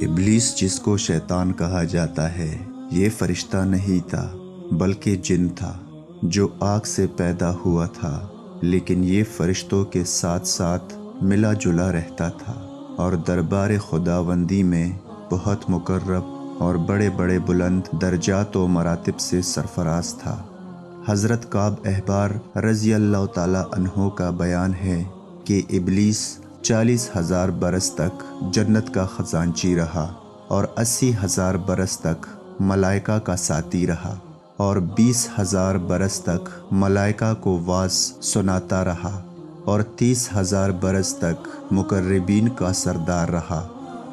ابلیس جس کو شیطان کہا جاتا ہے یہ فرشتہ نہیں تھا بلکہ جن تھا جو آگ سے پیدا ہوا تھا، لیکن یہ فرشتوں کے ساتھ ساتھ ملا جلا رہتا تھا اور دربار خداوندی میں بہت مقرب اور بڑے بڑے بلند درجات و مراتب سے سرفراز تھا۔ حضرت کعب احبار رضی اللہ تعالی عنہ کا بیان ہے کہ ابلیس 40,000 برس تک جنت کا خزانچی رہا اور 80,000 برس تک ملائکہ کا ساتھی رہا اور 20,000 برس تک ملائکہ کو واعظ سناتا رہا اور 30,000 برس تک مقربین کا سردار رہا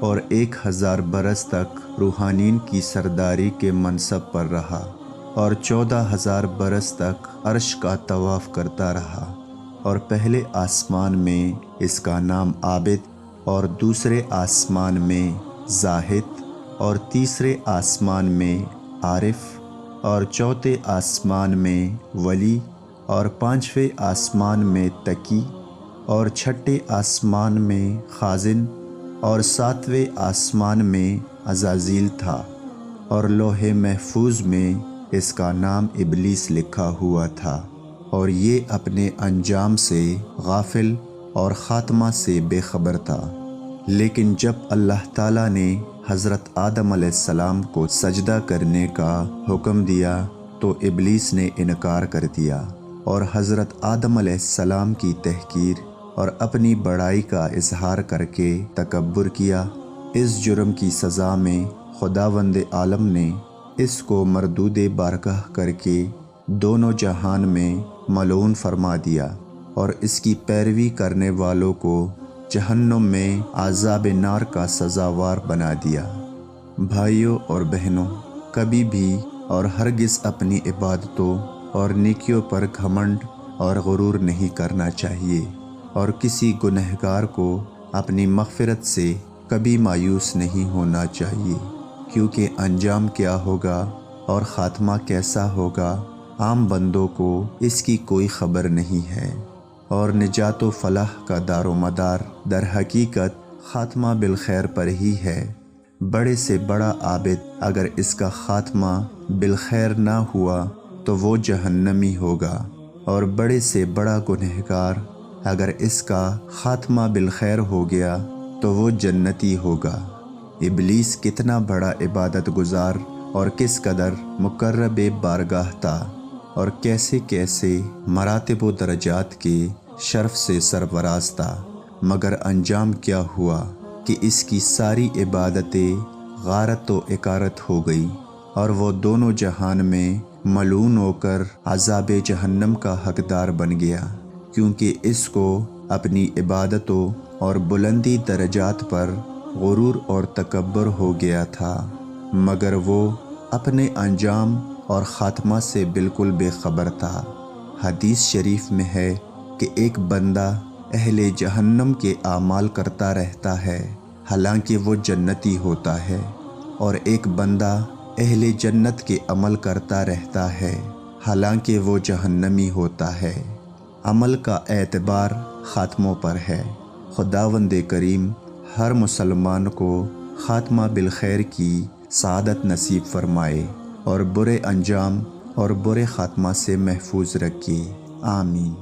اور 1,000 برس تک روحانین کی سرداری کے منصب پر رہا اور 14,000 برس تک عرش کا طواف کرتا رہا، اور پہلے آسمان میں اس کا نام عابد اور دوسرے آسمان میں زاہد اور تیسرے آسمان میں عارف اور چوتھے آسمان میں ولی اور پانچویں آسمان میں تقی اور چھٹے آسمان میں خازن اور ساتویں آسمان میں عزازیل تھا، اور لوح محفوظ میں اس کا نام ابلیس لکھا ہوا تھا، اور یہ اپنے انجام سے غافل اور خاتمہ سے بے خبر تھا۔ لیکن جب اللہ تعالیٰ نے حضرت آدم علیہ السلام کو سجدہ کرنے کا حکم دیا تو ابلیس نے انکار کر دیا اور حضرت آدم علیہ السلام کی تحقیر اور اپنی بڑائی کا اظہار کر کے تکبر کیا۔ اس جرم کی سزا میں خداوند عالم نے اس کو مردود بارگاہ کر کے دونوں جہان میں ملعون فرما دیا اور اس کی پیروی کرنے والوں کو جہنم میں عذاب نار کا سزاوار بنا دیا۔ بھائیوں اور بہنوں، کبھی بھی اور ہرگز اپنی عبادتوں اور نیکیوں پر گھمنڈ اور غرور نہیں کرنا چاہیے، اور کسی گنہگار کو اپنی مغفرت سے کبھی مایوس نہیں ہونا چاہیے، کیونکہ انجام کیا ہوگا اور خاتمہ کیسا ہوگا عام بندوں کو اس کی کوئی خبر نہیں ہے، اور نجات و فلاح کا دار و مدار در حقیقت خاتمہ بالخیر پر ہی ہے۔ بڑے سے بڑا عابد اگر اس کا خاتمہ بالخیر نہ ہوا تو وہ جہنمی ہوگا، اور بڑے سے بڑا گنہگار اگر اس کا خاتمہ بالخیر ہو گیا تو وہ جنتی ہوگا۔ ابلیس کتنا بڑا عبادت گزار اور کس قدر مقرب بارگاہ تھا، اور کیسے کیسے مراتب و درجات کے شرف سے سرفراز تھا، مگر انجام کیا ہوا کہ اس کی ساری عبادتیں غارت و اکارت ہو گئی، اور وہ دونوں جہان میں ملعون ہو کر عذاب جہنم کا حقدار بن گیا، کیونکہ اس کو اپنی عبادتوں اور بلندی درجات پر غرور اور تکبر ہو گیا تھا، مگر وہ اپنے انجام اور خاتمہ سے بالکل بے خبر تھا۔ حدیث شریف میں ہے کہ ایک بندہ اہل جہنم کے اعمال کرتا رہتا ہے حالانکہ وہ جنتی ہوتا ہے، اور ایک بندہ اہل جنت کے عمل کرتا رہتا ہے حالانکہ وہ جہنمی ہوتا ہے۔ عمل کا اعتبار خاتموں پر ہے۔ خداوند کریم ہر مسلمان کو خاتمہ بالخیر کی سعادت نصیب فرمائے اور برے انجام اور برے خاتمہ سے محفوظ رکھے، آمین۔